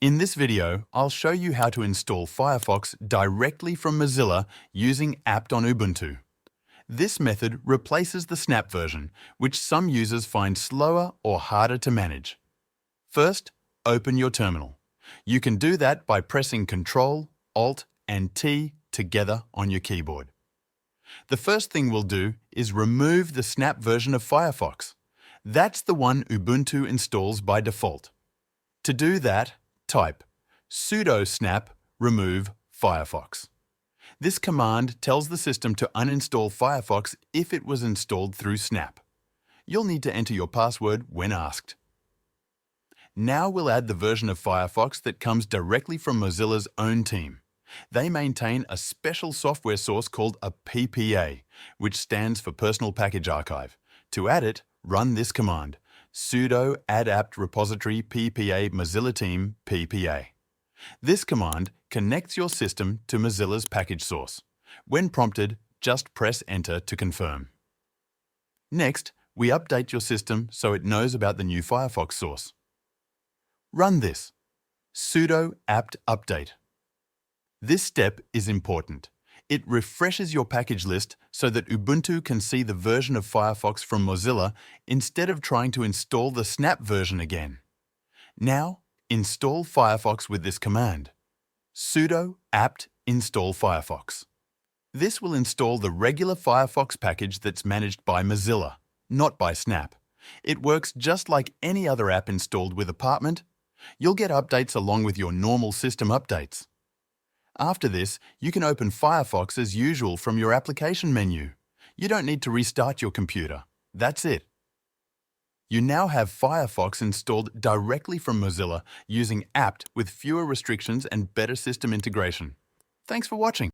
In this video, I'll show you how to install Firefox directly from Mozilla using apt on Ubuntu. This method replaces the Snap version, which some users find slower or harder to manage. First, open your terminal. You can do that by pressing Ctrl, Alt, and T together on your keyboard. The first thing we'll do is remove the Snap version of Firefox. That's the one Ubuntu installs by default. To do that, type sudo snap remove Firefox. This command tells the system to uninstall Firefox if it was installed through Snap. You'll need to enter your password when asked. Now we'll add the version of Firefox that comes directly from Mozilla's own team. They maintain a special software source called a PPA, which stands for Personal Package Archive. To add it, run this command: sudo add apt repository ppa mozilla team ppa. This command connects your system to Mozilla's package source. When prompted, just press enter to confirm. Next, we update your system so it knows about the new Firefox source. Run this: sudo apt update. This step is important. It refreshes your package list so that Ubuntu can see the version of Firefox from Mozilla instead of trying to install the Snap version again. Now, install Firefox with this command: sudo apt install Firefox. This will install the regular Firefox package that's managed by Mozilla, not by Snap. It works just like any other app installed with Apartment. You'll get updates along with your normal system updates. After this, you can open Firefox as usual from your application menu. You don't need to restart your computer. That's it. You now have Firefox installed directly from Mozilla using apt with fewer restrictions and better system integration. Thanks for watching.